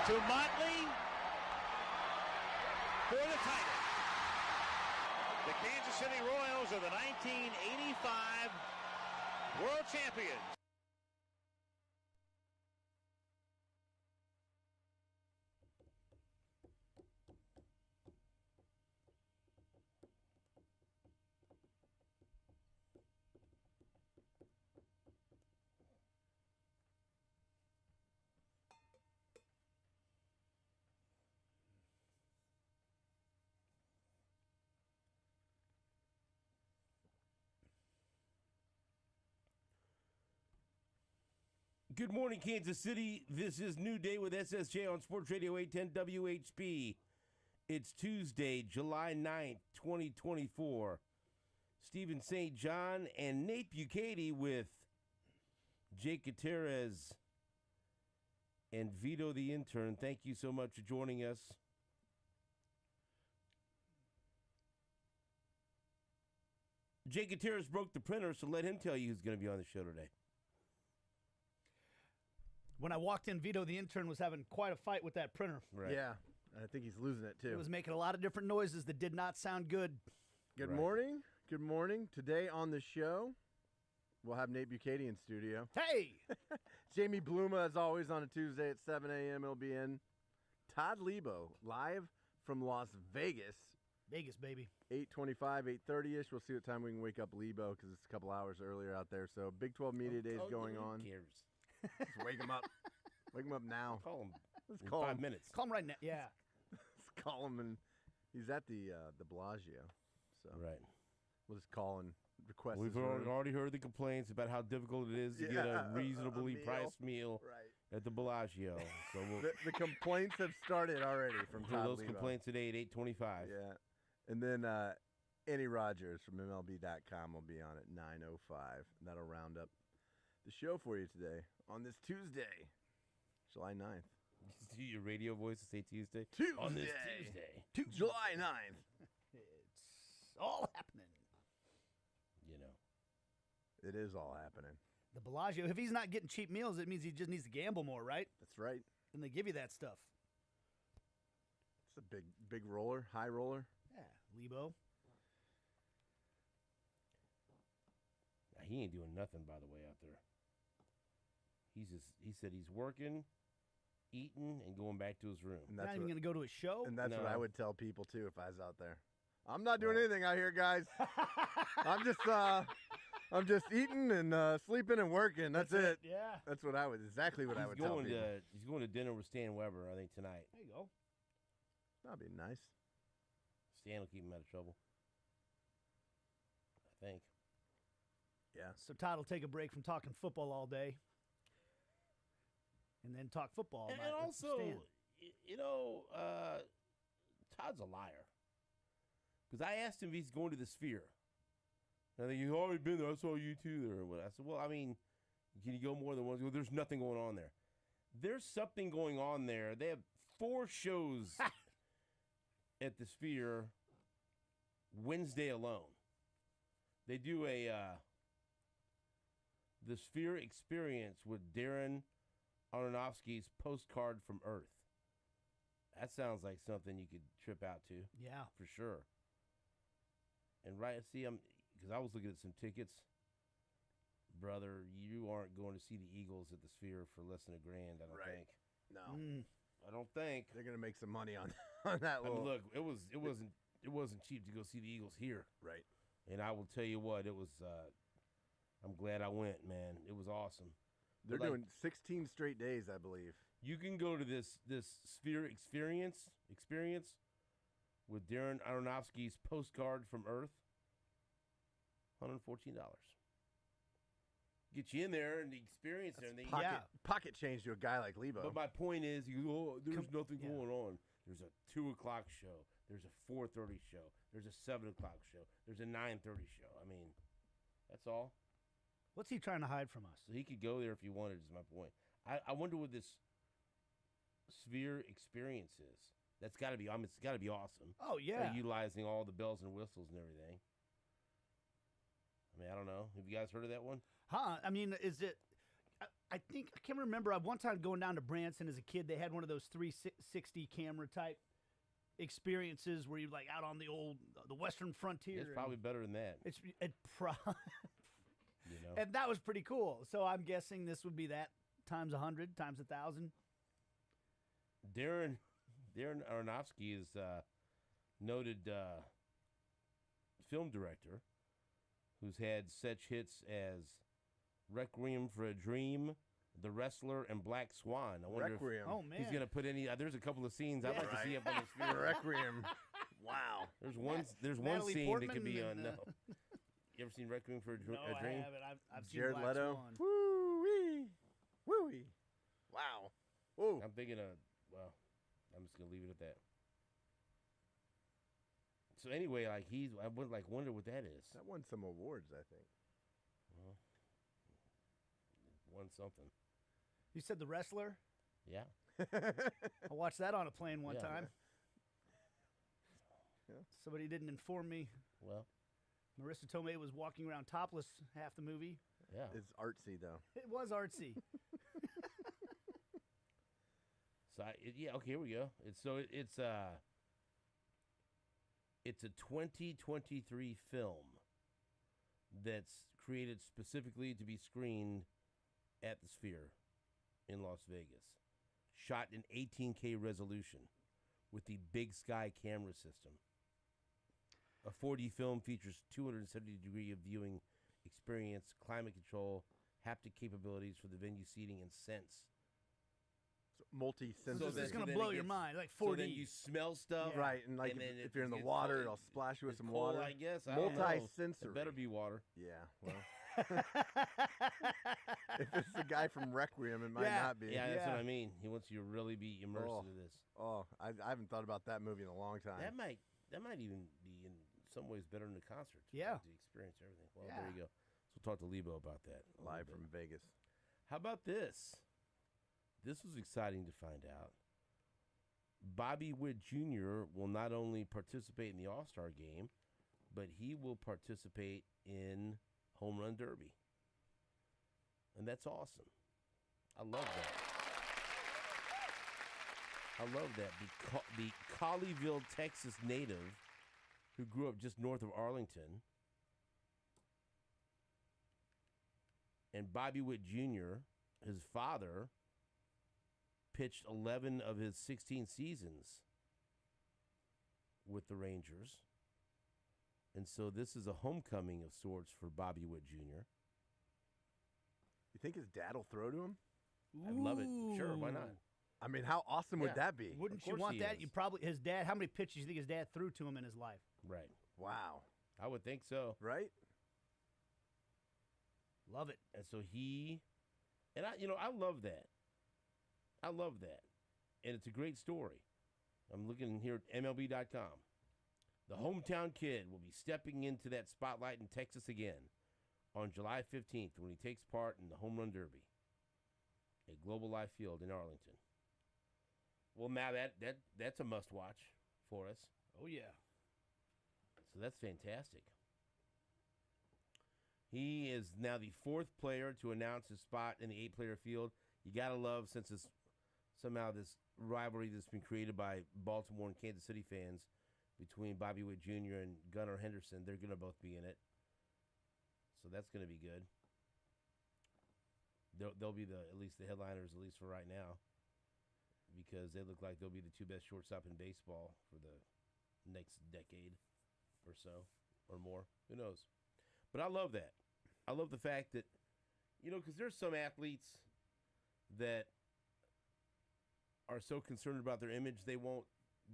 to Motley for the title. The Kansas City Royals are the 1985 World Champions. Good morning, Kansas City. This is New Day with SSJ on Sports Radio 810 WHP. It's Tuesday, July 9th, 2024. Stephen St. John and Nate Bukaty with Jake Gutierrez and Vito the intern. Thank you so much for joining us. Jake Gutierrez broke the printer, so let him tell you who's going to be on the show today. When I walked in, Vito, the intern, was having quite a fight with that printer. Right. Yeah, I think he's losing it, too. It was making a lot of different noises that did not sound good. Good Right. morning. Good morning. Today on the show, we'll have Nate Bukaty in studio. Hey! Jamie Bluma, as always, on a Tuesday at 7 a.m. He'll be in. Todd Lebo, live from Las Vegas. Vegas, baby. 8:25, 8:30-ish. We'll see what time we can wake up Lebo because it's a couple hours earlier out there. So Big 12 Media Day is going on. Who cares? Let's wake him up. Wake him up now. Call him Let's in call 5 him. minutes. Call him right now. Yeah. Let's call him. And he's at the Bellagio. So Right. we'll just call and request We've his room. already heard the complaints about how difficult it is to get a reasonably meal. priced meal Right. at the Bellagio. So we'll The complaints have started already from hear Todd those Lebo. complaints today at 8:25. Yeah. And then Annie Rogers from MLB.com will be on at 9:05. And that'll round up the show for you today on this Tuesday, July 9th. Do your radio voice to say Tuesday? Tuesday. On this Tuesday. July 9th. It's all happening. You know. It is all happening. The Bellagio, if he's not getting cheap meals, it means he just needs to gamble more, right? That's right. And they give you that stuff. It's a big roller, high roller. Yeah, Lebo. He ain't doing nothing, by the way, out there. He said he's working, eating, and going back to his room. And Not that's even what, going to go to a show? and that's No. what I would tell people too if I was out there. I'm not doing anything out here, guys. I'm just eating and sleeping and working. That's it. Yeah. That's what I would tell people. He's going to dinner with Stan Weber, I think, tonight. There you go. That'd be nice. Stan will keep him out of trouble. I think. Yeah. So Todd will take a break from talking football all day and then talk football all And night. with also, Stan. Todd's a liar. Because I asked him if he's going to the Sphere. And I think he's already been there. I saw you too there. I said, well, I mean, can you go more than once? Well, there's nothing going on there. There's something going on there. They have 4 shows at the Sphere Wednesday alone. They do the Sphere Experience with Darren Aronofsky's Postcard from Earth. That sounds like something you could trip out to. Yeah. For sure. And because I was looking at some tickets. Brother, you aren't going to see the Eagles at the Sphere for less than $1,000, I don't think. No. I don't think. They're gonna make some money on that I little. mean, look, it wasn't cheap to go see the Eagles here. Right. And I will tell you what, it was I'm glad I went, man. It was awesome. They're But, like, doing 16 straight days, I believe. You can go to this Sphere experience with Darren Aronofsky's Postcard from Earth. $114. Get you in there and the experience there. And Pocket change to a guy like Lebo. But my point is, there's nothing going on. There's a 2 o'clock show. There's a 4:30 show. There's a 7 o'clock show. There's a 9:30 show. I mean, that's all. What's he trying to hide from us? So he could go there if he wanted, is my point. I wonder what this Sphere experience is. That's got to be, it's got to be awesome. Oh, yeah. Utilizing all the bells and whistles and everything. I mean, I don't know. Have you guys heard of that one? Huh? I mean, is it I think I can't remember. I one time going down to Branson as a kid, they had one of those 360 camera type experiences where you're like out on the western frontier. It's probably better than that. You know, And that was pretty cool. So I'm guessing this would be that times 100, times 1,000. Darren Aronofsky is noted film director who's had such hits as Requiem for a Dream, The Wrestler, and Black Swan. I wonder Requiem. Oh if man, he's gonna put any. There's a couple of scenes I'd like to see up on the screen. Requiem. Wow. There's one Natalie scene Portman that could be and, on. No. You ever seen Requiem for a Dream? No, I haven't. I've seen Jared Black Leto. Swan. Woo-wee. Woo-wee. Wow. Whoa. I'm thinking of. Well, I'm just gonna leave it at that. So anyway, I would wonder what that is. That won some awards, I think. Well, won something. You said The Wrestler? Yeah. I watched that on a plane one Yeah. time. Yeah. Somebody didn't inform me. Well, Marissa Tomei was walking around topless half the movie. yeah. It's artsy, though. It was artsy. So okay, here we go. It's a 2023 film that's created specifically to be screened at the Sphere in Las Vegas. Shot in 18K resolution with the Big Sky camera system. A 4D film features 270 degree of viewing experience, climate control, haptic capabilities for the venue seating, and sense. So multi-sensory. So this is then going to it blow your gets- mind, like So 4D. then you smell stuff. Yeah. Right, and like And then if it you're in the gets water, cold. it'll splash you with It's some cold, water. I guess. I don't know. Multi-sensory. It better be water. Yeah, well. If it's the guy from Requiem, it might Yeah. not be. Yeah, that's Yeah. what I mean. He wants you to really be immersed Oh. into this. Oh, I haven't thought about that movie in a long time. That might even be in some ways better than the concert. Yeah. To experience everything. Well, Yeah. there you go. So we'll talk to Lebo about that. a little Live bit. from Vegas. How about this? This was exciting to find out. Bobby Witt Jr. will not only participate in the All-Star game, but he will participate in Home Run Derby. And that's awesome. I love that. I love that. The Colleyville, Texas native who grew up just north of Arlington, and Bobby Witt Jr., his father, pitched 11 of his 16 seasons with the Rangers. And so this is a homecoming of sorts for Bobby Witt Jr. You think his dad will throw to him? I'd love it. Sure, why not? I mean, how awesome would Yeah. that be? Wouldn't you course want he that? is. You probably his dad. How many pitches do you think his dad threw to him in his life? Right. Wow. I would think so. Right? Love it. And so I love that. I love that. And it's a great story. I'm looking here at MLB.com. The hometown kid will be stepping into that spotlight in Texas again on July 15th when he takes part in the Home Run Derby at Global Life Field in Arlington. Well, now that's a must-watch for us. Oh yeah. So that's fantastic. He is now the fourth player to announce his spot in the 8-player field. You got to love, since it's somehow this rivalry that's been created by Baltimore and Kansas City fans between Bobby Witt Jr. and Gunnar Henderson. They're going to both be in it. So that's going to be good. They'll be at least the headliners, at least for right now, because they look like they'll be the two best shortstop in baseball for the next decade or so or more. Who knows? But I love that. I love the fact that, because there's some athletes that are so concerned about their image they won't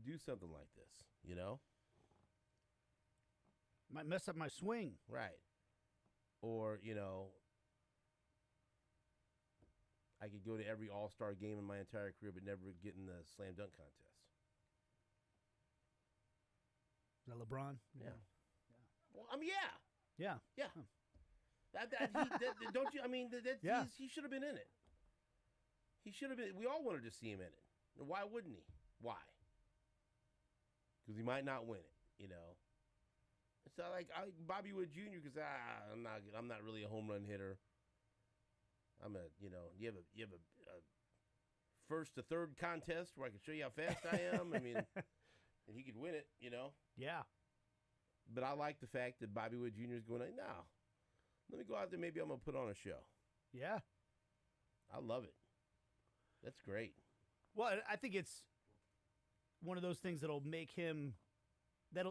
do something like this, Might mess up my swing. Right. Or, I could go to every All-Star game in my entire career but never get in the slam dunk contest. Is that LeBron? Yeah. Well, yeah. Yeah. Yeah. Don't you? I mean, Yeah. he should have been in it. He should have been. We all wanted to see him in it. Why wouldn't he? Why? Because he might not win it. It's not like Bobby Witt Jr. Because I'm not really a home run hitter. you have a first to third contest where I can show you how fast I am. I mean, and he could win it, Yeah. But I like the fact that Bobby Wood Jr. is going, no, let me go out there. Maybe I'm going to put on a show. Yeah. I love it. That's great. Well, I think it's one of those things that'll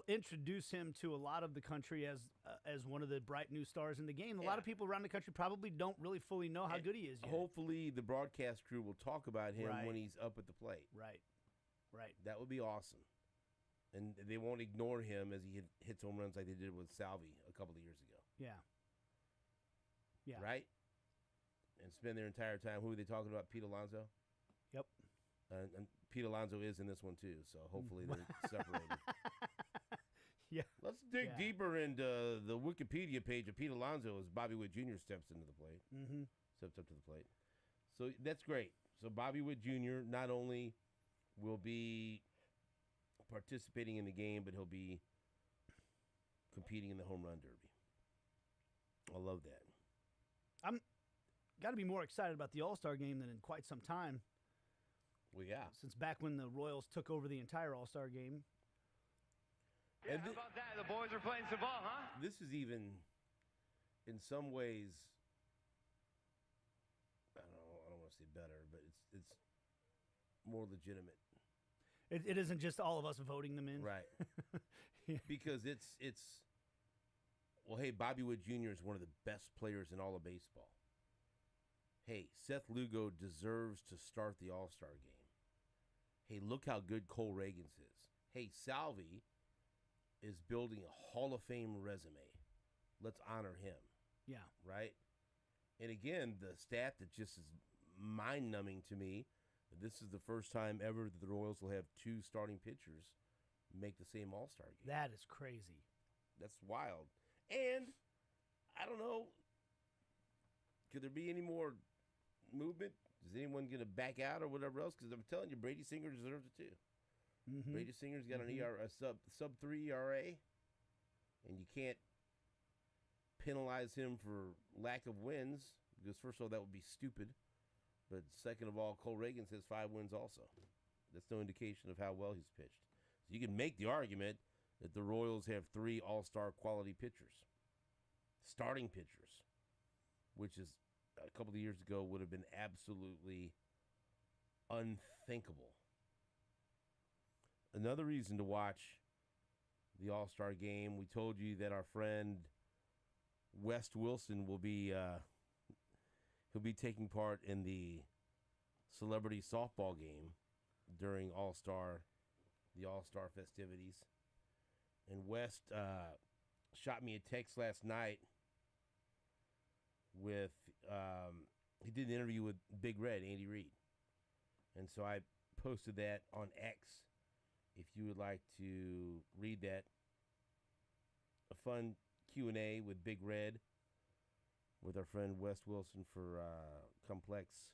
introduce him to a lot of the country as one of the bright new stars in the game. A lot of people around the country probably don't really fully know how good he is yet. Hopefully the broadcast crew will talk about him when he's up at the plate. Right. That would be awesome. And they won't ignore him as he hits home runs like they did with Salvi a couple of years ago. Yeah. Right? And spend their entire time. Who are they talking about? Pete Alonso? Yep. And Pete Alonso is in this one, too. So hopefully they're separated. Yeah. Let's dig deeper into the Wikipedia page of Pete Alonso as Bobby Wood Jr. steps into the plate. Mm-hmm. Steps up to the plate. So that's great. So Bobby Wood Jr. not only will be participating in the game, but he'll be competing in the home run derby. I love that. I'm got to be more excited about the All-Star game than in quite some time. Well, yeah. Since back when the Royals took over the entire All-Star game. Yeah, how about that? The boys are playing some ball, huh? This is even, in some ways, I don't want to say better, but it's more legitimate. It isn't just all of us voting them in. Right. Because it's well, hey, Bobby Wood Jr. is one of the best players in all of baseball. Hey, Seth Lugo deserves to start the All-Star game. Hey, look how good Cole Reagans is. Hey, Salvi is building a Hall of Fame resume. Let's honor him. Yeah. Right? And again, the stat that just is mind-numbing to me, this is the first time ever that the Royals will have two starting pitchers make the same All-Star game. That is crazy. That's wild. And, I don't know, could there be any more movement? Is anyone going to back out or whatever else? Because I'm telling you, Brady Singer deserves it too. Mm-hmm. Brady Singer's got a sub 3 ERA, and you can't penalize him for lack of wins, because first of all, that would be stupid. But second of all, Cole Reagans has 5 wins also. That's no indication of how well he's pitched. So you can make the argument that the Royals have 3 all-star quality pitchers, starting pitchers, which is a couple of years ago would have been absolutely unthinkable. Another reason to watch the All-Star game, we told you that our friend West Wilson will be he'll be taking part in the celebrity softball game during the All-Star festivities. And West shot me a text last night with he did an interview with Big Red, Andy Reid. And so I posted that on X. If you would like to read that, a fun Q&A with Big Red with our friend Wes Wilson for Complex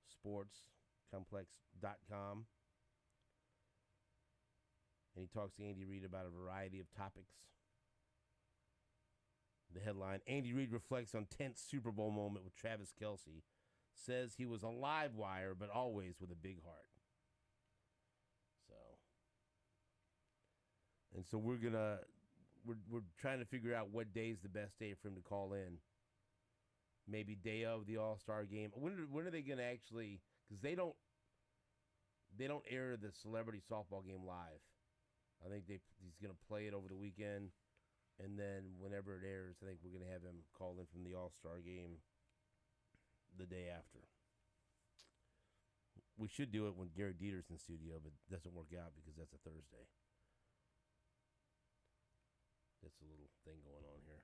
Sports, complex.com. And he talks to Andy Reid about a variety of topics. The headline, Andy Reid reflects on tense Super Bowl moment with Travis Kelce. Says he was a live wire, but always with a big heart. So we're trying to figure out what day is the best day for him to call in. Maybe day of the All-Star game. When are they going to actually? Because they don't air the celebrity softball game live. I think he's going to play it over the weekend, and then whenever it airs, I think we're going to have him call in from the All-Star game the day after. We should do it when Gary Dieter's in studio, but it doesn't work out because that's a Thursday. That's a little thing going on here.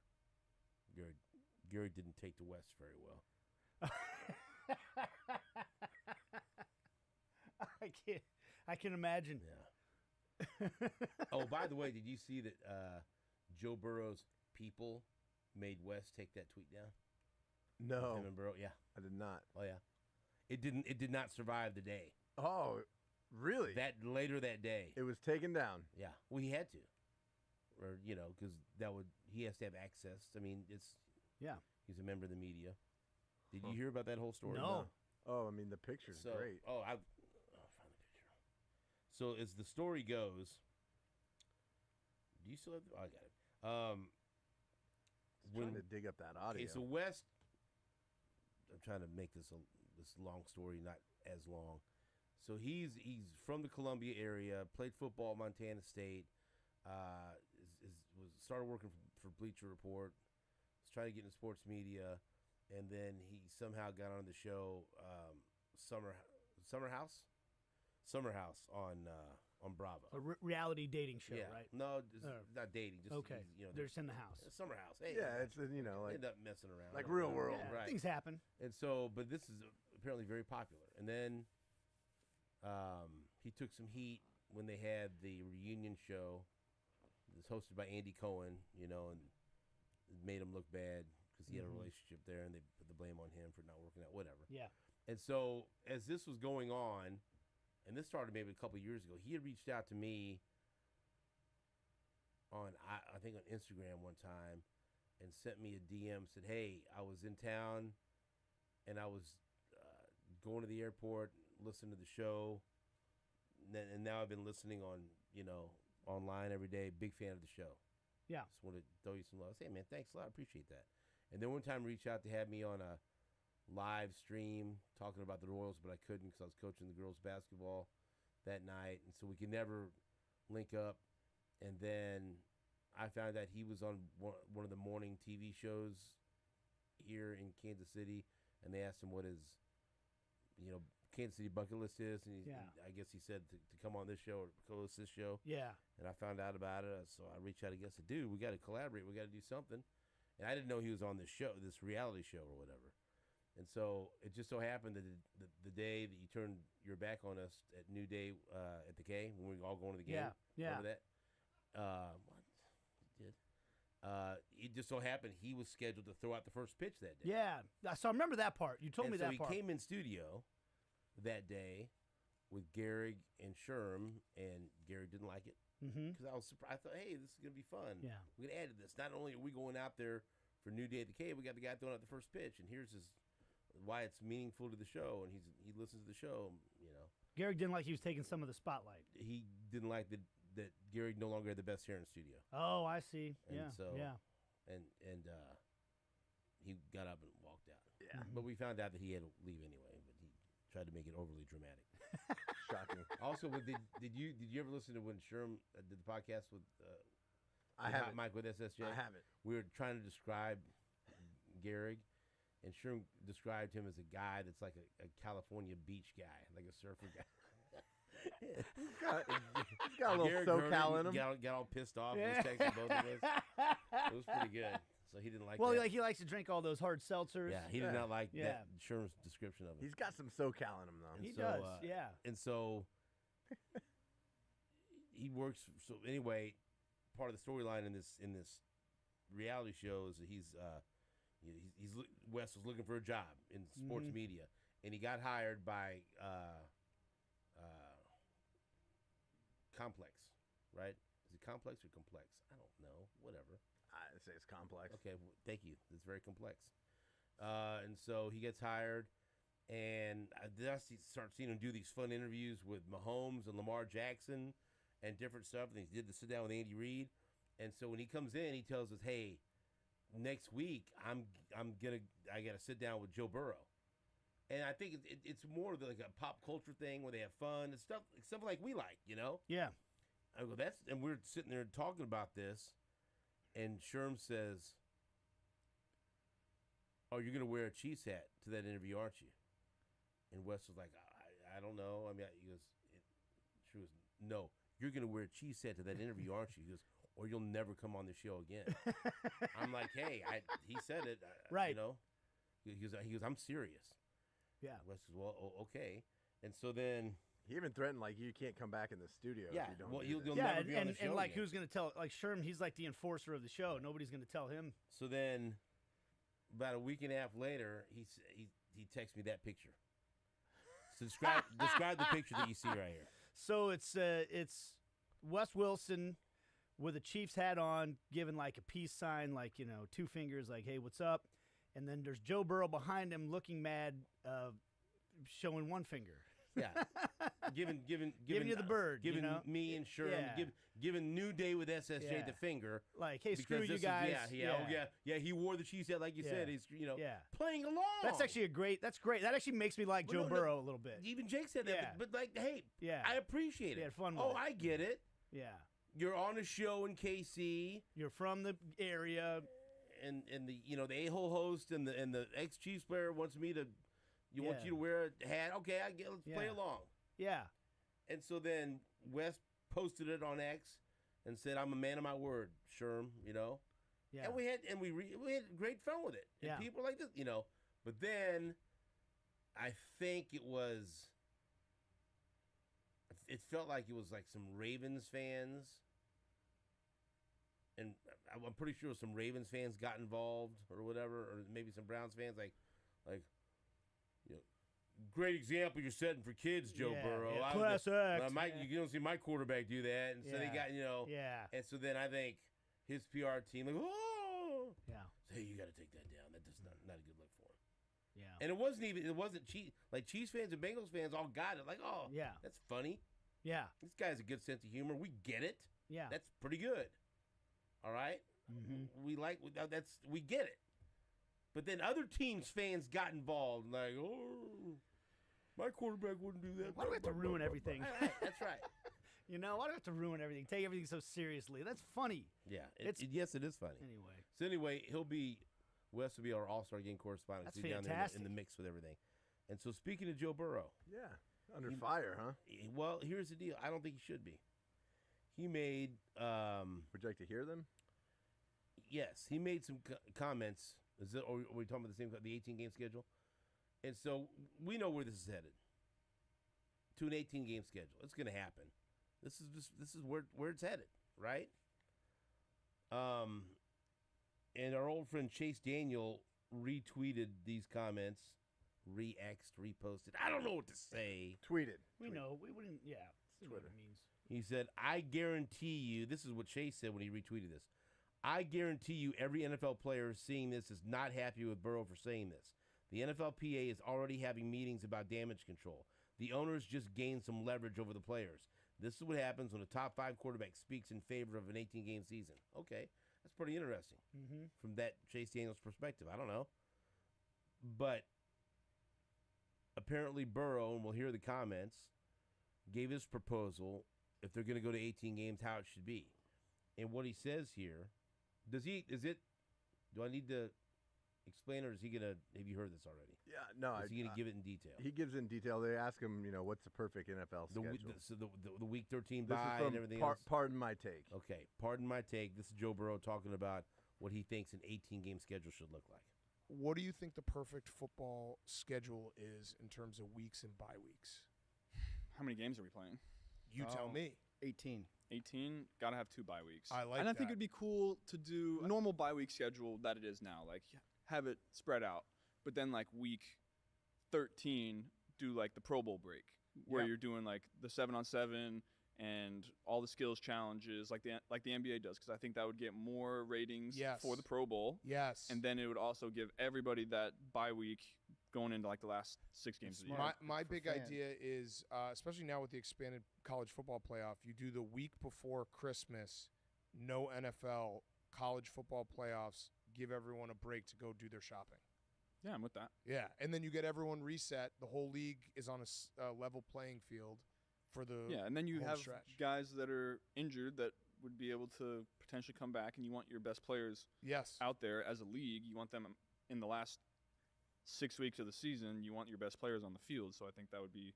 Gary didn't take the West very well. I can imagine. Yeah. Oh, by the way, did you see that Joe Burrow's people made West take that tweet down? No. Him and Burrow, yeah. I did not. Oh yeah. It did not survive the day. Oh, really? Later that day. It was taken down. Yeah. Well, he had to. Or, because he has to have access. I mean, he's a member of the media. Did you hear about that whole story? No. Oh, I mean, the picture's So, great. I'll find the picture. So as the story goes, do you still have? I got it. Trying to dig up that audio. Okay, so West. I'm trying to make this long story not as long. So he's from the Columbia area. Played football at Montana State. Started working for Bleacher Report. Was trying to get into sports media, and then he somehow got on the show Summer House on Bravo. A reality dating show, Yeah. right? No, not dating. Just Okay. they're They're in the house. Summer House. Hey, Yeah, it's like end up messing around like real world. Yeah, right. things happen. And so, but this is apparently very popular. And then he took some heat when they had the reunion show. It was hosted by Andy Cohen, and it made him look bad because he had a relationship there, and they put the blame on him for not working out, whatever. Yeah. And so, as this was going on, and this started maybe a couple of years ago, he had reached out to me on, I think on Instagram one time, and sent me a DM, said, hey, I was in town, and I was going to the airport, listening to the show, and now I've been listening on, online every day, big fan of the show. Yeah. Just want to throw you some love. Say, hey, man, thanks a lot, I appreciate that. And then one time reached out to have me on a live stream talking about the Royals, but I couldn't because I was coaching the girls basketball that night, and so we could never link up. And then I found out he was on one of the morning TV shows here in Kansas City, and they asked him what his Kansas City bucket list is, and I guess he said to come on this show or co-host this show. Yeah. And I found out about it, so I reached out. I guess, dude, we got to collaborate. We got to do something. And I didn't know he was on this show, this reality show or whatever. And so it just so happened that the day that you turned your back on us at New Day at the K, when we were all going to the game. Yeah. Remember that? It just so happened he was scheduled to throw out the first pitch that day. Yeah. So I remember that part. You told me so that part. he came in studio that day with Gehrig and Sherm, and Gehrig didn't like it. Because I was surprised. I thought, hey, this is going to be fun. Yeah. We're going to add to this. Not only are we going out there for New Day at the Cave, we got the guy throwing out the first pitch, and here's why it's meaningful to the show, and he listens to the show, Gehrig didn't like he was taking some of the spotlight. He didn't like that Gehrig no longer had the best hair in the studio. Oh, I see. And yeah. so, yeah. And he got up and walked out. Yeah. But we found out that he had to leave anyway, but he tried to make it overly dramatic. Shocking. Also, did you ever listen to when Sherm did the podcast with I haven't. Mike with SSJ? I haven't. We were trying to describe Gehrig, and Sherm described him as a guy that's like a California beach guy, like a surfer guy. He's got a little Gehrig heard SoCal it, in him. Got all pissed off. And was texting both of us. It was pretty good. So he didn't like Well, that. he likes to drink all those hard seltzers. Yeah, he did not like Yeah. that Sherm's description of it. He's got some SoCal in him, though. And He so, does. Yeah. And so he works. So anyway, part of the storyline in this reality show is that he's Wes was looking for a job in sports media, and he got hired by Complex, right? Is it Complex or Complex? I don't know. Whatever. I'd say it's complex. Okay, thank you. It's very complex. And so he gets hired, and I start seeing him do these fun interviews with Mahomes and Lamar Jackson and different stuff. And he did the sit down with Andy Reid. And so when he comes in, he tells us, "Hey, next week I got to sit down with Joe Burrow." And I think it's more like a pop culture thing where they have fun and stuff like we like, Yeah. I go, and we're sitting there talking about this, and Sherm says, "Oh, you're gonna wear a Chiefs hat to that interview, aren't you?" And Wes was like, "I don't know." I mean, he goes, "She was no, you're gonna wear a Chiefs hat to that interview, aren't you?" He goes, "Or you'll never come on the show again." I'm like, "Hey, he said it, Right. He goes, "I'm serious." Yeah. Wes says, "Well, okay." And so then, He even threatened, like, you can't come back in the studio if you don't do you'll this. Yeah, never be on the show and like again. who's gonna tell? Like Sherm, he's like the enforcer of the show. Nobody's gonna tell him. So then, about a week and a half later, he texts me that picture. So describe the picture that you see right here. So it's Wes Wilson with a Chiefs hat on, giving like a peace sign, like 2 fingers, like, "Hey, what's up?" and then there's Joe Burrow behind him looking mad, showing one finger. Yeah, giving you the bird, giving you know? me and Sherm, giving New Day with SSJ the finger. Like, hey, screw because you this guys. He wore the cheese hat like you said. He's playing along. That's actually great. That actually makes me like Joe Burrow a little bit. Even Jake said that, but like, hey, I appreciate it. He had fun with it. it. I get it. Yeah, you're on a show in KC. You're from the area, and the the a-hole host and the ex-Chiefs player wants me to. Want you to wear a hat? Okay, I get. Let's play along. Yeah. And so then Wes posted it on X and said, "I'm a man of my word, Sherm." Yeah. And we had great fun with it. And people like this, But then I think it felt like it was like some Ravens fans, and I'm pretty sure some Ravens fans got involved or whatever, or maybe some Browns fans like. Great example you're setting for kids, Joe Burrow. Yeah, class act. You don't see my quarterback do that, and so they got And so then I think his PR team say, hey, you got to take that down. That's not a good look for him. Yeah. And it wasn't Chiefs fans and Bengals fans all got it. Like, that's funny. Yeah. This guy has a good sense of humor. We get it. Yeah. That's pretty good. All right. Mm-hmm. We get it. But then other teams' fans got involved, like, my quarterback wouldn't do that. Why do we have to ruin everything? That's right. Why do we have to ruin everything? Take everything so seriously. That's funny. Yeah. Yes, it is funny. Anyway. So Wes will be our all-star game correspondent. That's He'll be fantastic. down there in the mix with everything. And so speaking of Joe Burrow. Yeah. Under fire, huh? Well, here's the deal. I don't think he should be. He made... Would you like to hear them? Yes. He made some comments... Are we talking about the 18-game schedule? And so we know where this is headed. To an 18-game schedule. It's going to happen. This is where it's headed, right? And our old friend Chase Daniel retweeted these comments, re-X'd, reposted. I don't know what to say. Tweeted. We know. We wouldn't. Yeah. Twitter. What it means. He said, "I guarantee you." This is what Chase said when he retweeted this. I guarantee you every NFL player seeing this is not happy with Burrow for saying this. The NFLPA is already having meetings about damage control. The owners just gained some leverage over the players. This is what happens when a top 5 quarterback speaks in favor of an 18-game season. Okay, that's pretty interesting from that Chase Daniels perspective. I don't know. But apparently Burrow, and we'll hear the comments, gave his proposal, if they're going to go to 18 games, how it should be. And what he says here... do I need to explain, or is he going to, have you heard this already? Yeah, no. Is he going to give it in detail? He gives it in detail. They ask him, what's the perfect NFL schedule? The Week 13 this bye is from and everything else? Pardon my take. Okay, pardon my take. This is Joe Burrow talking about what he thinks an 18-game schedule should look like. What do you think the perfect football schedule is in terms of weeks and bye weeks? How many games are we playing? You tell me. 18. 18, gotta have 2 bye weeks. I like and I that. think it'd be cool to do a normal bye week schedule that it is now, like have it spread out. But then like week 13, do like the Pro Bowl break, where you're doing like the 7-on-7 and all the skills challenges, like the NBA does, because I think that would get more ratings for the Pro Bowl. Yes. And then it would also give everybody that bye week going into like the last 6 games of the year. My big idea is, especially now with the expanded college football playoff, you do the week before Christmas, no NFL, college football playoffs, give everyone a break to go do their shopping. Yeah, I'm with that. Yeah, and then you get everyone reset. The whole league is on a level playing field for the and then you have stretch. Guys that are injured that would be able to potentially come back, and you want your best players out there as a league. You want them in the last 6 weeks of the season. You want your best players on the field, so I think that would be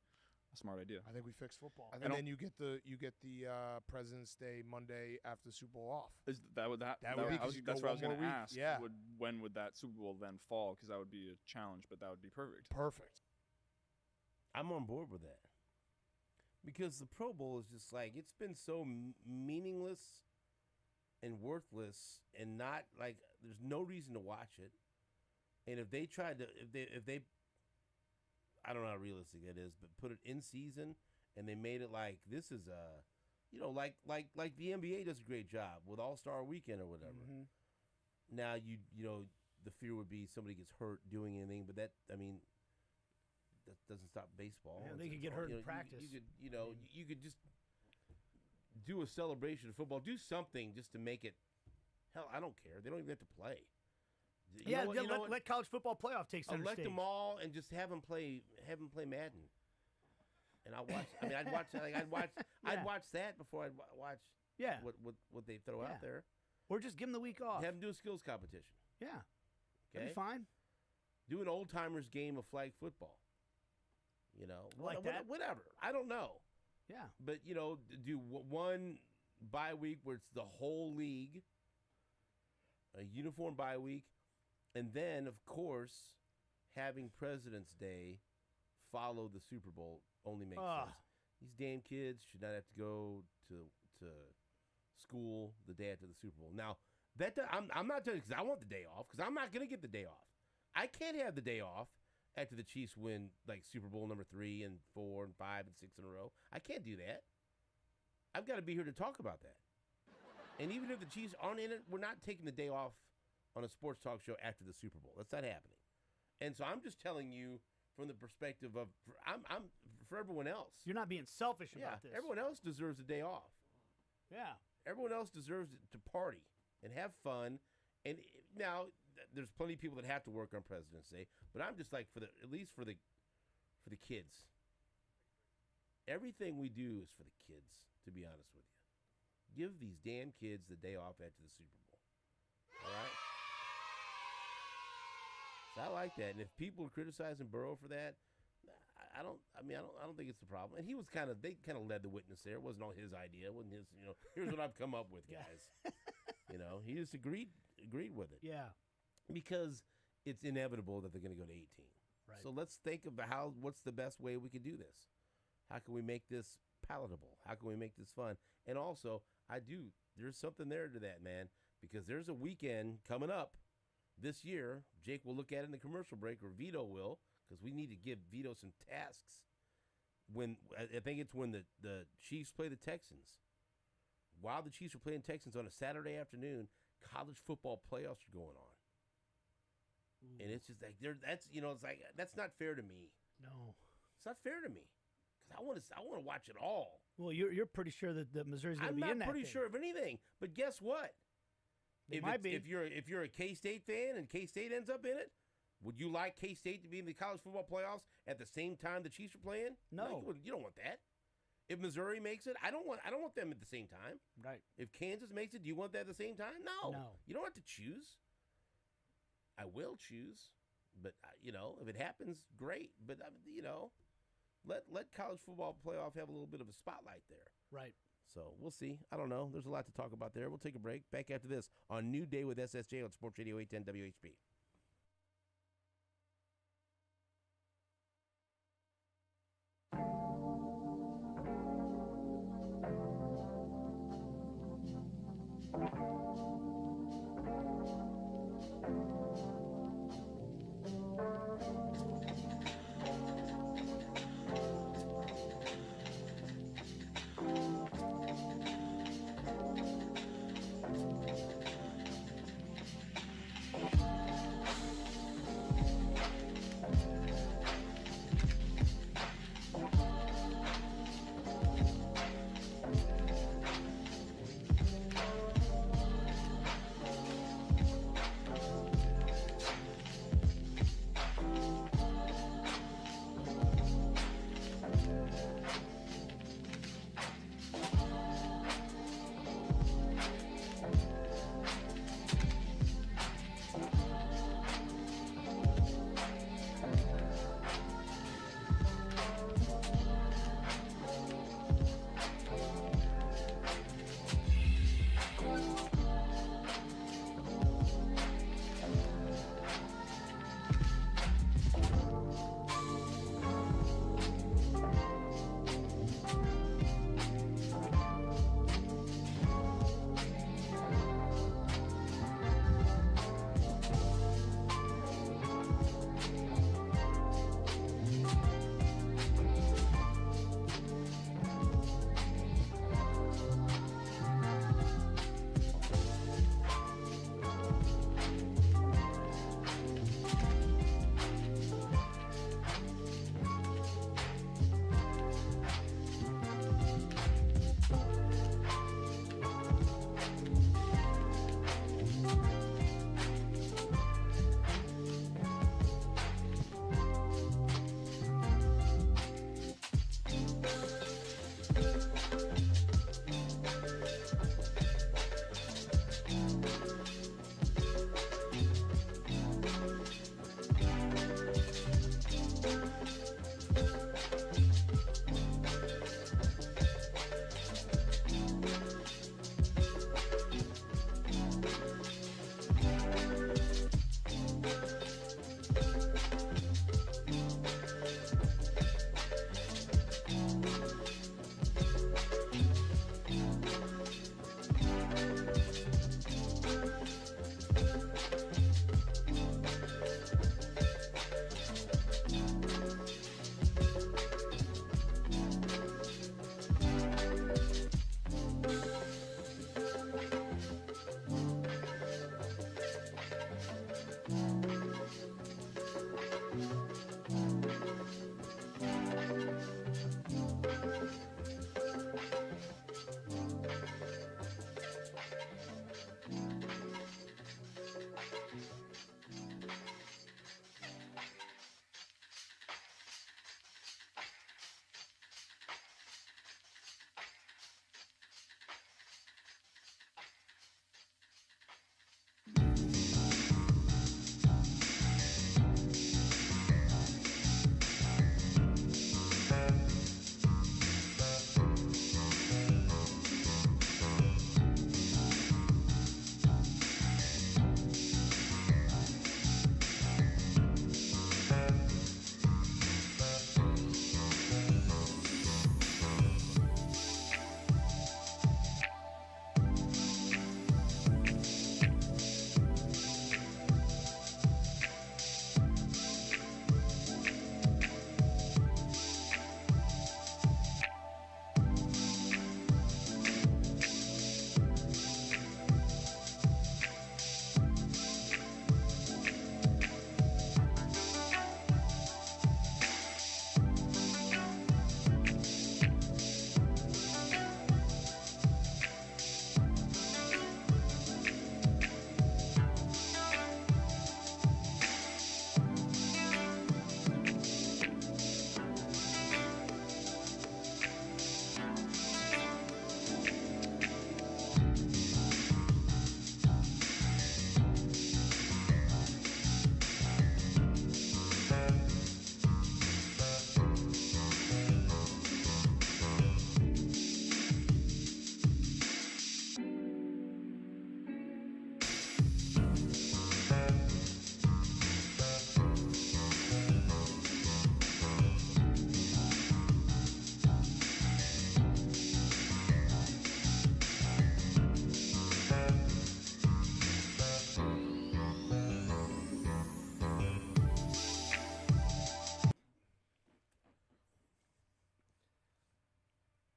a smart idea. I think we fixed football, and then you get the President's Day Monday after the Super Bowl off. Is that would that? That would be that's what I was going to ask. Yeah. When would that Super Bowl then fall? Because that would be a challenge, but that would be perfect. Perfect. I'm on board with that. Because the Pro Bowl is just like, it's been so meaningless and worthless, and not like, there's no reason to watch it. And if they tried to, if they, I don't know how realistic it is, but put it in season and they made it like, this is like the NBA does a great job with All-Star Weekend or whatever. Mm-hmm. Now the fear would be somebody gets hurt doing anything, but that doesn't stop baseball. Yeah, they could get hurt in practice. You could just do a celebration of football. Do something just to make it. Hell, I don't care. They don't even have to play. Let college football playoff take center elect stage. them all and just have them play Madden. And I'd watch that before I'd watch what they throw out there. Or just give them the week off. Have them do a skills competition. Yeah. Okay. That'd be fine. Do an old timers game of flag football. Whatever. I don't know. Yeah. But do one bye week where it's the whole league, a uniform bye week, and then of course having President's Day follow the Super Bowl only makes sense. These damn kids should not have to go to school the day after the Super Bowl. Now I'm not telling you because I want the day off because I'm not going to get the day off. I can't have the day off after the Chiefs win like Super Bowl number 3 and 4 and 5 and 6 in a row. I can't do that. I've got to be here to talk about that. And even if the Chiefs aren't in it, we're not taking the day off on a sports talk show after the Super Bowl. That's not happening. And so I'm just telling you from the perspective of I'm for everyone else. You're not being selfish about this. Everyone else deserves a day off. Yeah. Everyone else deserves to party and have fun. And now there's plenty of people that have to work on President's Day, but I'm just like at least for the kids. Everything we do is for the kids, to be honest with you. Give these damn kids the day off after the Super Bowl. All right? So I like that. And if people are criticizing Burrow for that, I don't think it's the problem. And they kind of led the witness there. It wasn't all his idea. It wasn't his, here's what I've come up with, guys. He just agreed with it. Yeah. Because it's inevitable that they're going to go to 18. Right. So let's think about what's the best way we could do this. How can we make this palatable? How can we make this fun? And also, there's something there to that, man, because there's a weekend coming up this year. Jake will look at it in the commercial break, or Vito will, because we need to give Vito some tasks. I think it's when the Chiefs play the Texans. While the Chiefs are playing Texans on a Saturday afternoon, college football playoffs are going on. Ooh. And it's just like that's not fair to me. No, it's not fair to me because I want to watch it all. Well, you're pretty sure that Missouri's going to be in that. I'm not pretty sure of anything, but guess what? If you're a K-State fan and K-State ends up in it, would you like K-State to be in the college football playoffs at the same time the Chiefs are playing? No, you don't want that. If Missouri makes it, I don't want them at the same time. Right. If Kansas makes it, do you want that at the same time? No. You don't have to choose. I will choose, but if it happens, great. But let college football playoff have a little bit of a spotlight there. Right. So we'll see. I don't know. There's a lot to talk about there. We'll take a break. Back after this on New Day with SSJ on Sports Radio 810 WHP.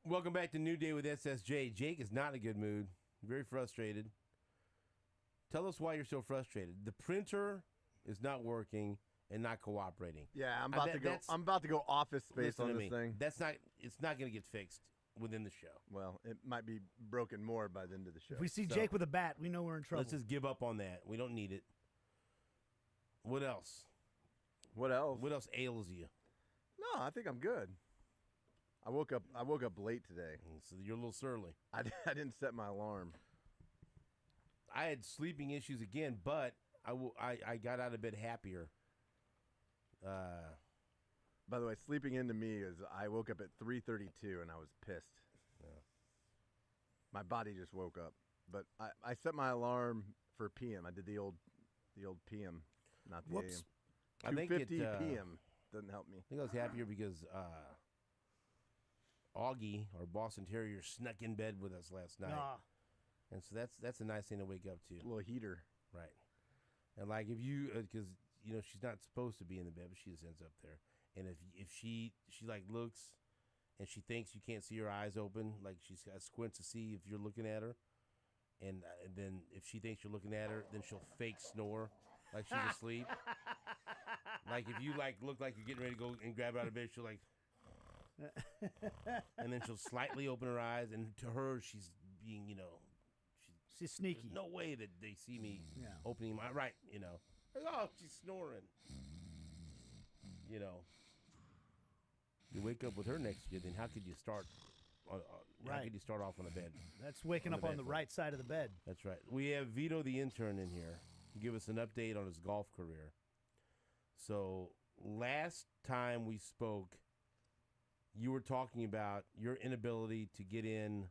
Welcome back to New Day with SSJ. Jake is not in a good mood. Very frustrated. Tell us why you're so frustrated. The printer is not working and not cooperating. Yeah, I'm about to go office space on this thing. It's not going to get fixed within the show. Well, it might be broken more by the end of the show. If we see Jake with a bat, we know we're in trouble. Let's just give up on that. We don't need it. What else? What else? What else ails you? No, I think I'm good. I woke up late today. So you're a little surly. I didn't set my alarm. I had sleeping issues again, but I got out of bed happier. By the way, sleeping into me is I woke up at 3:32 and I was pissed. Yeah. My body just woke up, but I set my alarm for PM. I did the old PM, not the Whoops. AM. 2:50 I think PM doesn't help me. I think I was happier because Augie, our Boston Terrier, snuck in bed with us last night. And so that's a nice thing to wake up to. A little heater. Right. And like if you, because she's not supposed to be in the bed, but she just ends up there. And if she like looks, and she thinks you can't see her eyes open, like she's got squints to see if you're looking at her, and then if she thinks you're looking at her, then she'll fake snore like she's asleep. Like if you like look like you're getting ready to go and grab her out of bed, she'll like, and then she'll slightly open her eyes, and to her she's being she's sneaky. There's no way that they see me opening my right, Like, oh, she's snoring. You wake up with her next to you, then how could you start? How could you start off on a bed? That's waking up on the right side of the bed. That's right. We have Vito the intern in here to give us an update on his golf career. So last time we spoke, you were talking about your inability to get in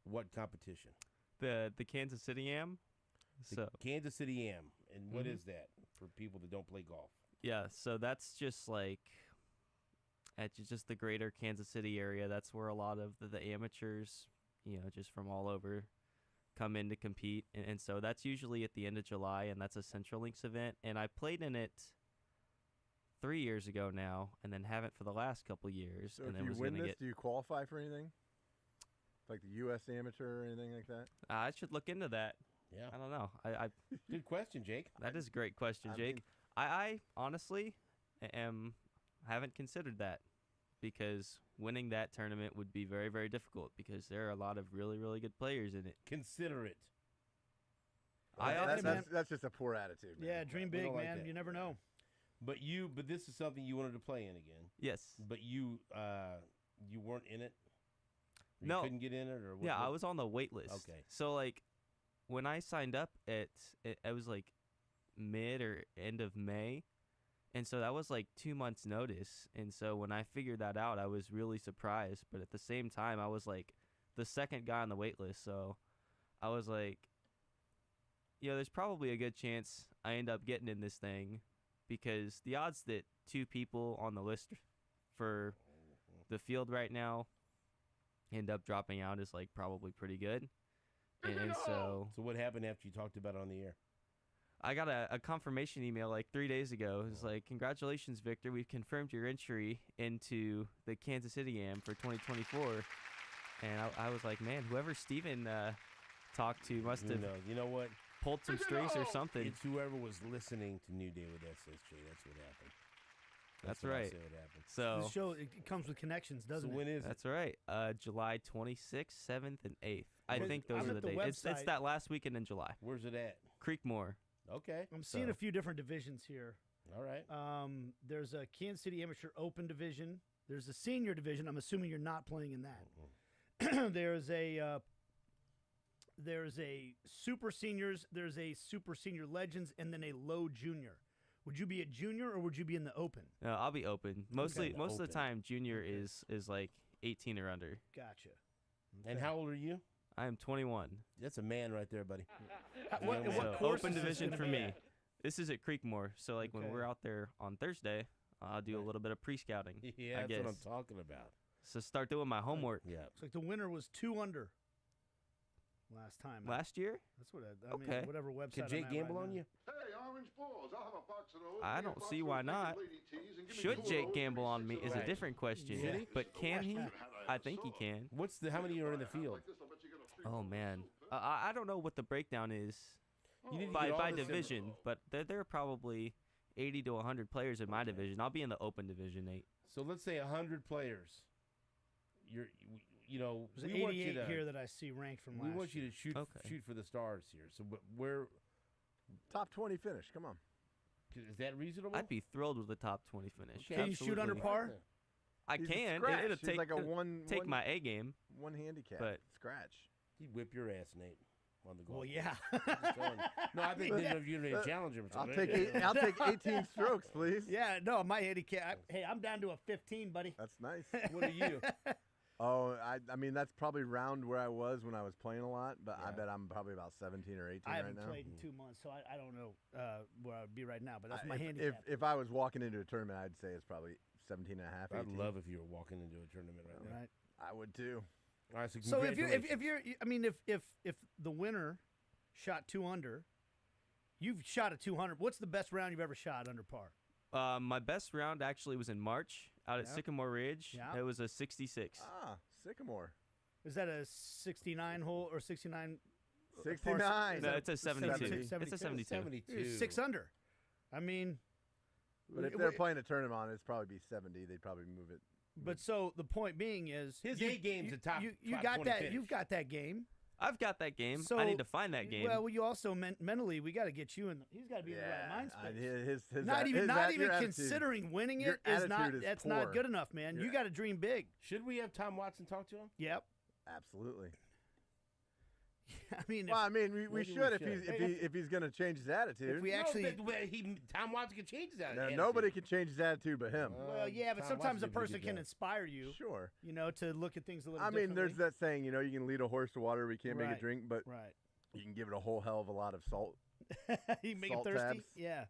what competition? The Kansas City Am. The Kansas City Am. And what is that for people that don't play golf? Yeah, so that's just like at just the greater Kansas City area. That's where a lot of the amateurs, just from all over come in to compete. And so that's usually at the end of July, and that's a Central Links event. And I played in it 3 years ago now, and then haven't for the last couple years. So and if then you was win gonna this, do you qualify for anything? Like the U.S. Amateur or anything like that? I should look into that. Yeah. I don't know. I Good question, Jake. That is a great question, Jake. I honestly haven't considered that, because winning that tournament would be very, very difficult, because there are a lot of really, really good players in it. Consider it. That's just a poor attitude, man. Yeah, dream big, like man. that. You never know. But this is something you wanted to play in again. Yes. But you weren't in it? You No. couldn't get in it? Or what? Yeah, I was on the wait list. Okay. So, like, when I signed up it was, like, mid or end of May. And so that was, like, 2 months' notice. And so when I figured that out, I was really surprised. But at the same time, I was, like, the second guy on the wait list. So I was like, there's probably a good chance I end up getting in this thing, because the odds that 2 people on the list for the field right now end up dropping out is, like, probably pretty good. And so what happened after you talked about it on the air? I got a confirmation email like 3 days ago. It was like, congratulations, Victor. We've confirmed your entry into the Kansas City Am for 2024. And I was like, man, whoever Steven talked to must have you know what? pulled some strings or something. It's whoever was listening to New Day with SSJ. That's what happened. That's what I right. say what happened. So The show it comes with connections, doesn't so it? when is that's right. July 26th, 7th, and 8th. I Where's- think those I'm are at the the dates. It's website. that last weekend in July. Where's it at? Creekmore. Okay. I'm seeing So- a few different divisions here. All right. There's a Kansas City Amateur Open division. There's a senior division. I'm assuming you're not playing in that. There's a super seniors. There's a super senior legends, and then a low junior. Would you be a junior or would you be in the open? No, I'll be open. Most of the Open. time, junior is like 18 or under. Gotcha. And how old are you? I am 21. That's a man right there, buddy. What So course open is this division gonna for be me. at? This is at Creekmore. So like when Okay. we're out there on Thursday, I'll do a little bit of pre-scouting. Yeah, I that's guess. what I'm talking about. So start doing my homework. Yeah. Looks like the winner was 2 under last time. Last year, That's what I mean. Okay. Whatever website. Could Jake I'm at gamble right on now. you? Hey, Orange Balls, I'll have a box of those. I Give me a don't box see of why those not. lady teas and give me Should 2 Jake of those gamble on me is a Right. different question. Should he? But can he? I think he can. How many are in the field? Oh man, I don't know what the breakdown is You need to by get all this division, info. but there are probably 80 to 100 players in my division. I'll be in the open division, Nate. So let's say 100 players. There's we want you 88 to here that I see ranked from we last want you year. to shoot for the stars here. So where Top 20 finish. Come on. is that reasonable? I'd be thrilled with the top 20 finish. Okay. Can you shoot under Absolutely. par? I He's a can. scratch. It'll He's take like a it'll take my A game. one handicap. But- Scratch. He'd whip your ass, Nate, on the golf. Well, yeah. No, I think you're going to challenge him. I'll take 18 strokes, please. Yeah, no, my handicap. Hey, I'm down to a 15, buddy. That's nice. What are you? Oh, I mean, that's probably round where I was when I was playing a lot, but I Yeah. bet I'm probably about 17 or 18 I right haven't now. played in 2 months, so I don't know where I would be right now, but that's my If- handicap. If I was walking into a tournament, I'd say it's probably 17 and a half, 18. I'd love if you were walking into a tournament right now. right. I would too. All right, so So if congratulations. you're, I mean, if the winner shot 2 under, you've shot a 200. What's the best round you've ever shot under par? My best round actually was in March out at Yeah. Sycamore Ridge. Yeah. It was a 66. Ah, Sycamore. Is that a 69 hole or 69? 69. No, it's a 72. 72. It's a 72. 72. 6 under. I mean, But if they're playing a tournament on it, it'd probably be 70. They'd probably move it. But so the point being is His A game's a top- You top got 20 that. finish. You've got that game. I've got that game. So I need to find that game. Well, you also mentally we got to get you in. He's got to be in the right mind space. His Not even your attitude. considering winning Your it is not. attitude is That's poor. not good enough, man. Your You got to dream big. Should we have Tom Watson talk to him? Yep. Absolutely. I mean, Well, I mean, we Maybe we should if should. if he's going to change his attitude. if we actually. Tom Watson can change that. No, nobody can change his attitude but him. Well, yeah, but Tom sometimes Watson's a a pretty person good can guy. inspire you. Sure. You know, to look at things a little. I mean, there's differently. that saying, you can lead a horse to water, but you can't make Right. it drink, but Right. you can give it a whole hell of a lot of salt. You make it Salt thirsty. tabs. Yeah.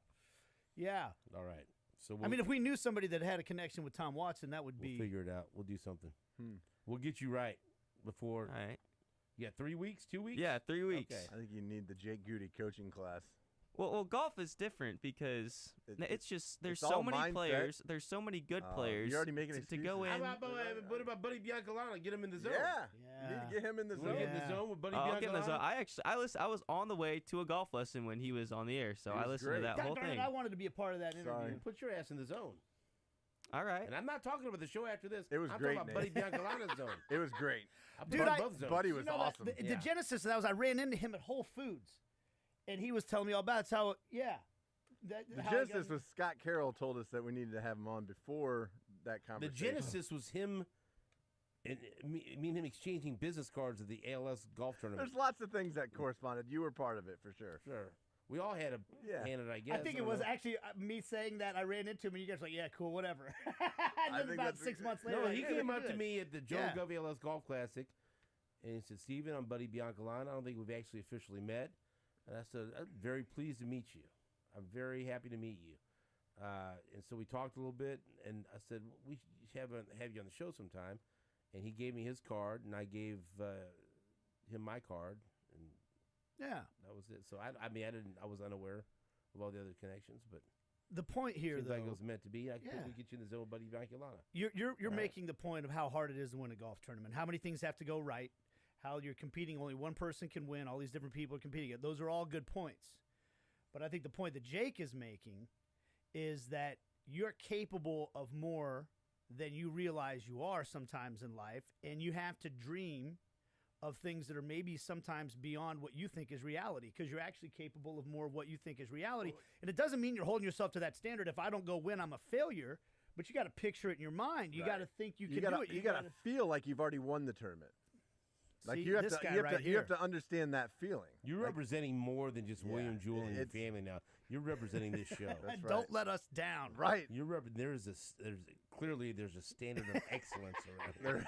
Yeah. All right. So I mean, if we knew somebody that had a connection with Tom Watson, that would we'll be. figure it out. We'll do something. Hmm. We'll get you right before. All right. Yeah, 3 weeks, 2 weeks. Yeah, 3 weeks. Okay. I think you need the Jake Gutierrez coaching class. Well, golf is different because it's just there's it's so all many mindset. players. There's so many good players. You're already making to excuses. go in. How about what about Buddy Biancalana? Get him in the zone. Yeah. You need Yeah. to get him in the You wanna zone. get in the zone with Buddy I'll Biancalana? get in the zone. I was on the way to a golf lesson when he was on the air, so He I was listened great. to that God whole darn it, thing. I wanted to be a part of that interview. Sorry. Put your ass in the zone. All right. And I'm not talking about the show after this. It was I'm great, talking about Nate. Buddy Biancalana's zone. It was great. I'm Dude, talking I- both zones. Buddy was You know, awesome. The Yeah. genesis of that was I ran into him at Whole Foods, and he was telling me all about it. It's how, yeah. The how I got- genesis was Scott Carroll told us that we needed to have him on before that The conversation. genesis was him and me and him exchanging business cards at the ALS golf tournament. There's lots of things that corresponded. You were part of it for sure. Sure. We all had a Yeah. hand in it, I guess. I think it don't was know. actually me saying that I ran into him, and you guys were like, yeah, cool, whatever. and I then think about that's 6 a- months later, No, like, he "Yeah, came we're up to good." me at the Joe Yeah. Govey ALS Golf Classic, and he said, "Steven, I'm Buddy Biancalana. I don't think we've actually officially met." And I said, "I'm very pleased to meet you. I'm very happy to meet you." And so we talked a little bit, and I said, "We should have you on the show sometime." And he gave me his card, and I gave him my card, and Yeah. that was it. So I was unaware of all the other connections, but The point here, seems though, like it was meant to be. I Yeah. think we get you in the zone with Buddy Biancalana. you're Right. making the point of how hard it is to win a golf tournament. How many things have to go right? How you're competing, only one person can win. All these different people are competing. Those are all good points. But I think the point that Jake is making is that you're capable of more than you realize you are sometimes in life, and you have to dream of things that are maybe sometimes beyond what you think is reality, because you're actually capable of more of what you think is reality. And it doesn't mean you're holding yourself to that standard. If I don't go win, I'm a failure. But you got to picture it in your mind. You got to think you can do it. You gotta feel like you've already won the tournament. Like See, you have this to, guy you have right to, you have here. to understand that feeling. You're Like, representing more than just William Jewell and your it's- family now. You're representing this show. That's Don't right. let us down. Right. There's a standard of excellence around here.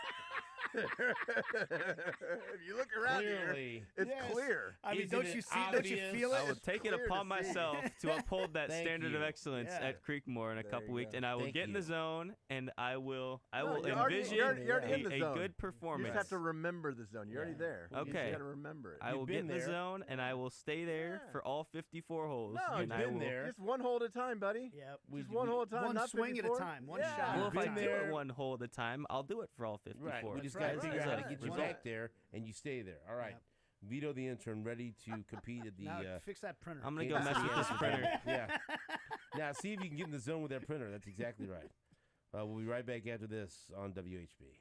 If you look around Clearly. here, it's Yes. clear. I mean, Isn't don't it you see? Don't you obvious? feel it? I will take it clear upon to see. myself to uphold that Thank standard of you. excellence Yeah. at Creekmore in a There couple you weeks, go. and I will Thank get in the you. zone, and I will No, you're already- envision you're already in the a zone. good You performance. just have to remember the zone. You're already there. Well, You Okay. just got to remember it. I will You've get been in the there. zone, and I will stay there Yeah. for all 54 holes. No, and you've I been will, there. Just one hole at a time, buddy. Yep. Just one hole at a time. One not swing at a 54. time, one Yeah. shot. Well, if I been do there. it one hole at a time, I'll do it for all 54. Right. We just That's got to right, figure out how to right. get you One back hole. there, and you stay there. All right. Yep. Vito the intern ready to compete at the. Now fix that printer. I'm gonna Kansas go mess City with this SSJ. printer. Yeah. Now see if you can get in the zone with that printer. That's exactly right. We'll be right back after this on WHB.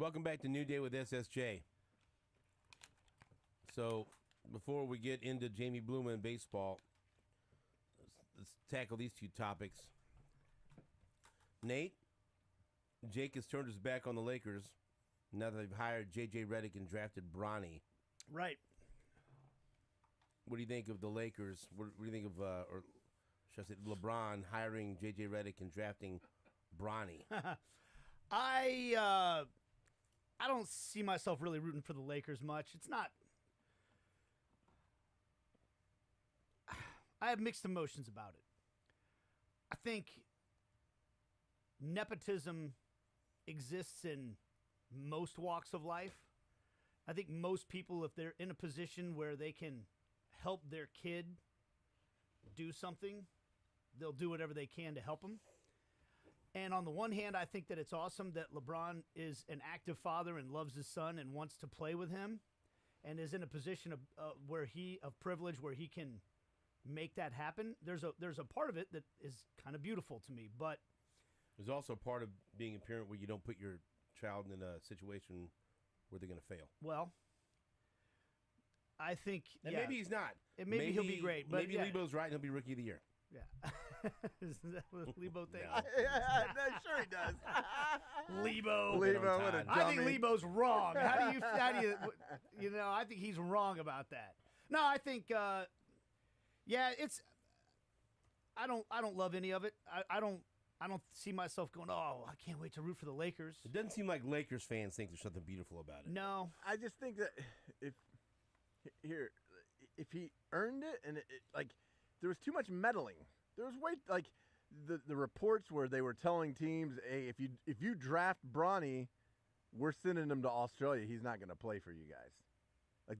Welcome back to New Day with SSJ. So, before we get into Jamie Bluma and baseball, let's tackle these two topics. Nate, Jake has turned his back on the Lakers now that they've hired J.J. Redick and drafted Bronny. Right. What do you think of the Lakers? What do you think of, or should I say, LeBron hiring J.J. Redick and drafting Bronny? I don't see myself really rooting for the Lakers much. It's not. I have mixed emotions about it. I think nepotism exists in most walks of life. I think most people, if they're in a position where they can help their kid do something, they'll do whatever they can to help them. And on the one hand, I think that it's awesome that LeBron is an active father and loves his son and wants to play with him and is in a position of privilege where he can make that happen. There's a part of it that is kind of beautiful to me, but there's also part of being a parent where you don't put your child in a situation where they're going to fail. Well, I think and maybe he's not. And maybe he'll be great. But maybe Lebo's right and he'll be Rookie of the Year. Yeah. Is that what Lebo thinks? Sure he does. Lebo, what a dummy. I think Lebo's wrong. How do you I think he's wrong about that. No, I think it's I don't love any of it. I don't see myself going, "Oh, I can't wait to root for the Lakers." It doesn't seem like Lakers fans think there's something beautiful about it. No. I just think that if he earned it and there was too much meddling. There was the reports where they were telling teams, "Hey, if you draft Bronny, we're sending him to Australia. He's not going to play for you guys." Like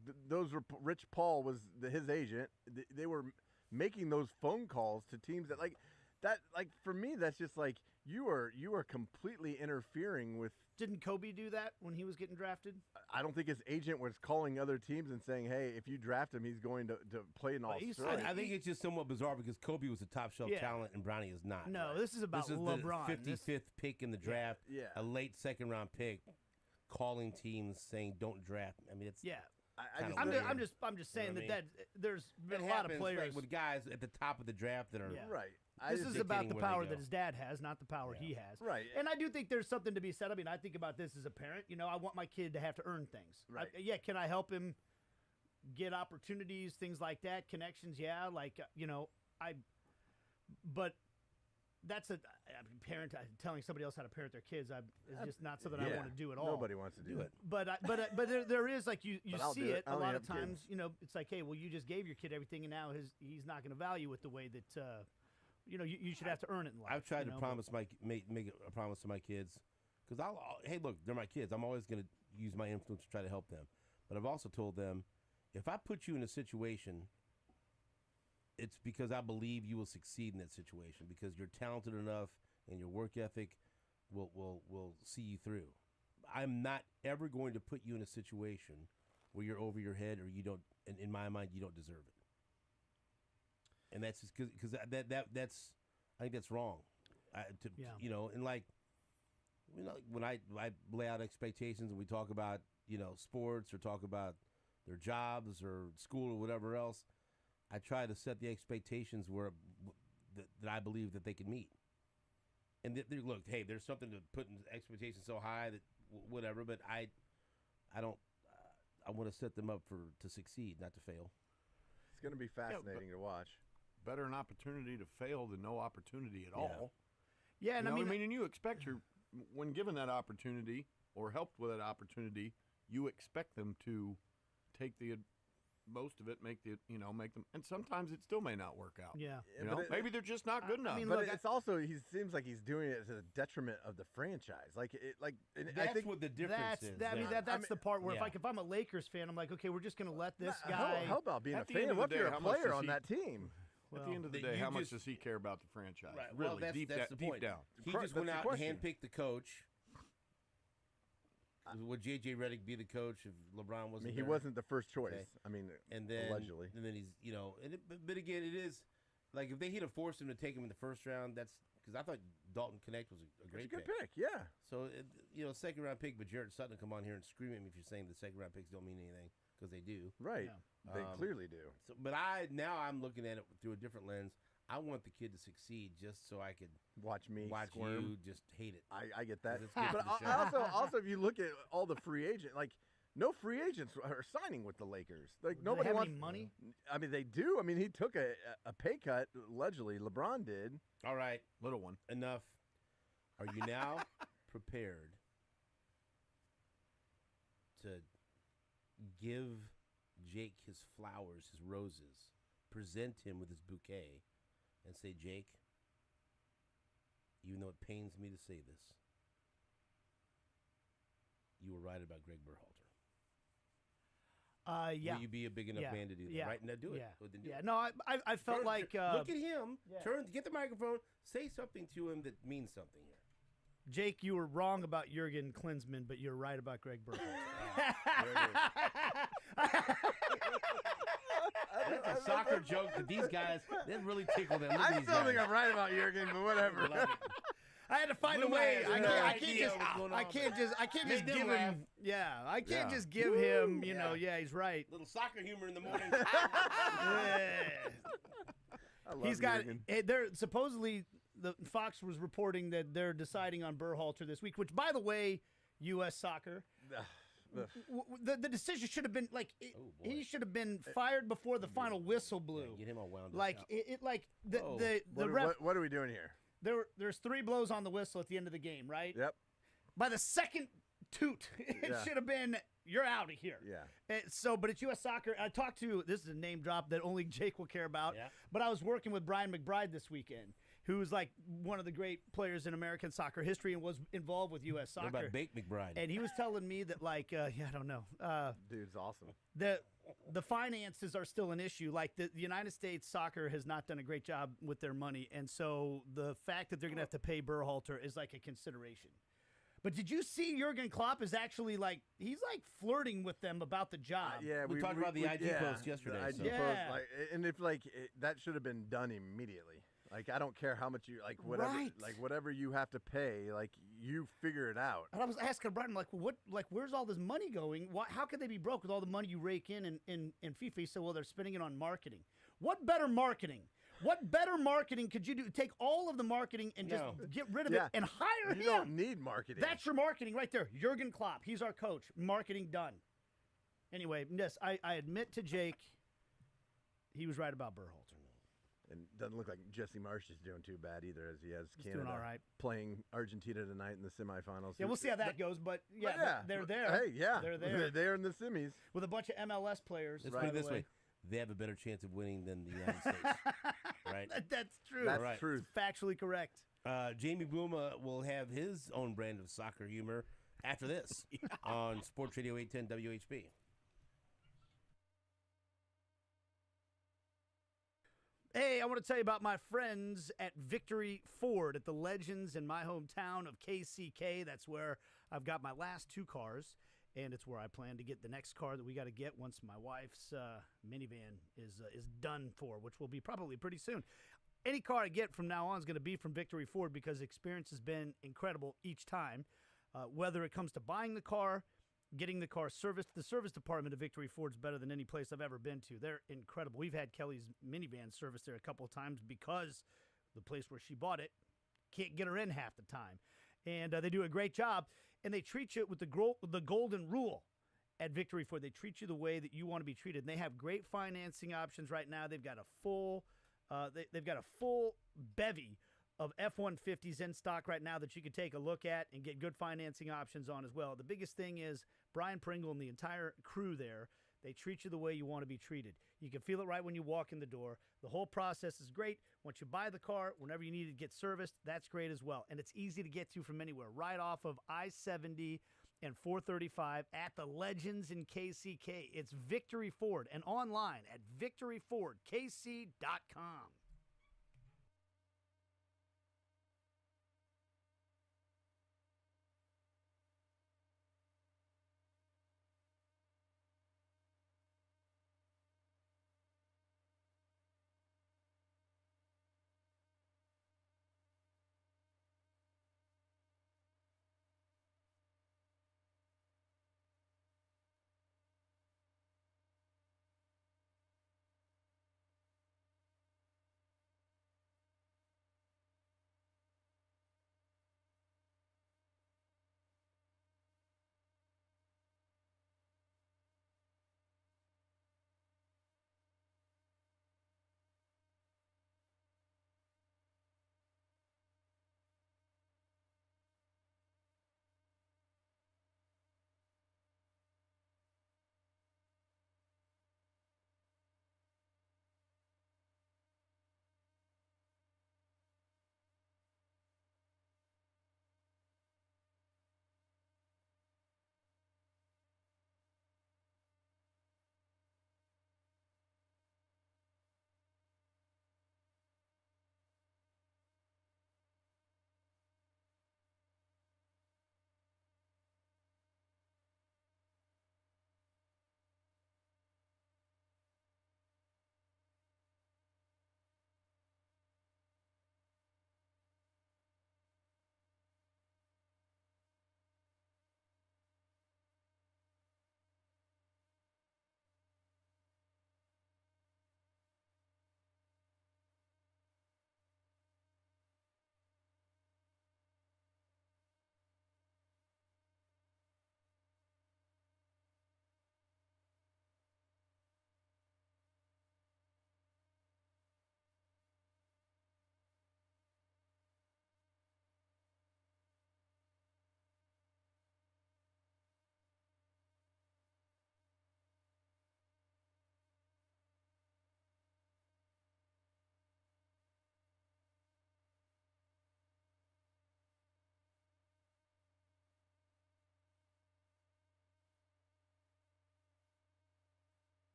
Rich Paul was his agent. They were making those phone calls to teams that for me that's just like you are completely interfering with. Didn't Kobe do that when he was getting drafted? I don't think his agent was calling other teams and saying, "Hey, if you draft him, he's going to play in Australia." I think it's just somewhat bizarre because Kobe was a top shelf talent and Bronny is not. No, this is about LeBron. This is the 55th pick in the draft. Yeah. A late second round pick, calling teams saying don't draft. I mean, it's I'm just saying that there's been a lot of players with guys at the top of the draft that are right. This is about the power that his dad has, not the power he has. Right. And I do think there's something to be said. I mean, I think about this as a parent. I want my kid to have to earn things. Right. Can I help him get opportunities, things like that, connections? Yeah, but that's a parent telling somebody else how to parent their kids. Is just not something I want to do at all. Nobody wants to do it. But there is you see it a lot of times. Kids. It's like, hey, well, you just gave your kid everything, and now he's not going to value it the way that. You should have to earn it in life. I've tried to make a promise to my kids because hey, look, they're my kids. I'm always going to use my influence to try to help them. But I've also told them, if I put you in a situation, it's because I believe you will succeed in that situation because you're talented enough and your work ethic will see you through. I'm not ever going to put you in a situation where you're over your head or you don't. And in my mind, you don't deserve it. And that's just because that's I think that's wrong. And when I lay out expectations and we talk about sports or talk about their jobs or school or whatever else, I try to set the expectations where that I believe that they can meet. And look, hey, there's something to putting expectations so high that whatever, but I don't. I want to set them up to succeed, not to fail. It's going to be fascinating to watch. Better an opportunity to fail than no opportunity at all. Yeah, and and you expect when given that opportunity or helped with that opportunity, you expect them to take the most of it, make them, and sometimes it still may not work out. Yeah, maybe they're just not good enough. It's also he seems like he's doing it to the detriment of the franchise. That's I think what the difference is. That's the part where if I'm a Lakers fan, I'm like, okay, we're just going to let this guy. How about being a fan? What if you're a player on that team? At the end of the day, how much does he care about the franchise? Right. Really, that's deep down. He just went out and handpicked the coach. Would J.J. Redick be the coach if LeBron wasn't? He wasn't the first choice. Okay. And then allegedly, and then he's but again, it is Like, if they hit a force him to take him in the first round, that's because I thought Dalton Connect was a great It's a good pick, yeah. So, second round pick, but Jarrett Sutton will come on here and scream at me if you're saying the second round picks don't mean anything, because they do. Right. Yeah. They clearly do. So, but I'm looking at it through a different lens. I want the kid to succeed just so I could watch you just hate it. I get that. It's good But for the show. also, if you look at all the free agents, like, no free agents are signing with the Lakers. Like, Do nobody they have wants any money. I mean, they do. I mean, he took a pay cut, allegedly. LeBron did. All right. Little one. Enough. Are you now prepared to give Jake his flowers, his roses, present him with his bouquet, and say, Jake, even though it pains me to say this, you were right about Greg Berhalter? Yeah. Will you be a big enough man to do that? Yeah. Right? Now do it. Yeah. Well, then do Yeah. it. No, I felt Turn- like look at him. Yeah. Get the microphone. Say something to him that means something here. Jake, you were wrong about Jurgen Klinsmann, but you're right about Greg Berhalter. That's a soccer joke, but these guys, that really tickle them. Look at I these still think guys. I'm right about Jurgen, but whatever. I had to find a Blue way. eyes, I no can't idea just. what's going I on. can't just Make them give laugh. him. Yeah, I can't Yeah. just give him. You know. Yeah. Yeah, he's right. Little soccer humor in the morning. Yeah. I love He's got. Jurgen. They're supposedly the Fox was reporting that they're deciding on Berhalter this week. Which, by the way, U.S. Soccer. The decision should have been like he should have been fired before the final whistle blew. Yeah, get him all wound Like up. like the Whoa. the ref. What are we doing here? There's 3 blows on the whistle at the end of the game, right? Yep. By the second toot, it Yeah. should have been you're out of here. Yeah. But it's U.S. Soccer. I talked to this is a name drop that only Jake will care about. Yeah. But I was working with Brian McBride this weekend, who's like one of the great players in American soccer history and was involved with U.S. Soccer. What about Bake McBride? And he was telling me that I don't know. Dude's awesome. The finances are still an issue. Like the United States soccer has not done a great job with their money, and so the fact that they're going to have to pay Berhalter is like a consideration. But did you see Jurgen Klopp is actually he's flirting with them about the job? Yeah, we talked about the IG post yesterday, The IG so- post, Yeah. and if that should have been done immediately. Like, I don't care how much you whatever Right. whatever you have to pay, you figure it out. And I was asking Brian, where's all this money going? How could they be broke with all the money you rake in FIFA? He said, well, they're spending it on marketing. What better marketing? What better marketing could you do? Take all of the marketing and just get rid of it and hire him. You don't need marketing. That's your marketing right there. Jurgen Klopp. He's our coach. Marketing done. Anyway, yes, I admit to Jake, he was right about Berhalter. And doesn't look like Jesse Marsh is doing too bad either, as he has He's Canada doing all right. playing Argentina tonight in the semifinals. Yeah, we'll see how that goes, but yeah, they're there. Hey, yeah, They're there. They're there in the semis. With a bunch of MLS players. Let's by put it the this way. They have a better chance of winning than the United States. Right? That's true. That's Right. truth. Factually correct. Jamie Bluma will have his own brand of soccer humor after this on Sports Radio 810 WHB. Hey, I want to tell you about my friends at Victory Ford at the Legends in my hometown of KCK. That's where I've got my last 2 cars, and it's where I plan to get the next car that we got to get once my wife's minivan is done for, which will be probably pretty soon. Any car I get from now on is going to be from Victory Ford because the experience has been incredible each time. Whether it comes to buying the car, getting the car serviced, the service department of Victory Ford is better than any place I've ever been to. They're incredible. We've had Kelly's minivan serviced there a couple of times because the place where she bought it can't get her in half the time. And they do a great job. And they treat you with the golden rule at Victory Ford. They treat you the way that you want to be treated. And they have great financing options right now. They've got a full bevy of F-150s in stock right now that you can take a look at and get good financing options on as well. The biggest thing is Brian Pringle and the entire crew there, they treat you the way you want to be treated. You can feel it right when you walk in the door. The whole process is great. Once you buy the car, whenever you need to get serviced, that's great as well. And it's easy to get to from anywhere, right off of I-70 and 435 at the Legends in KCK. It's Victory Ford and online at victoryfordkc.com.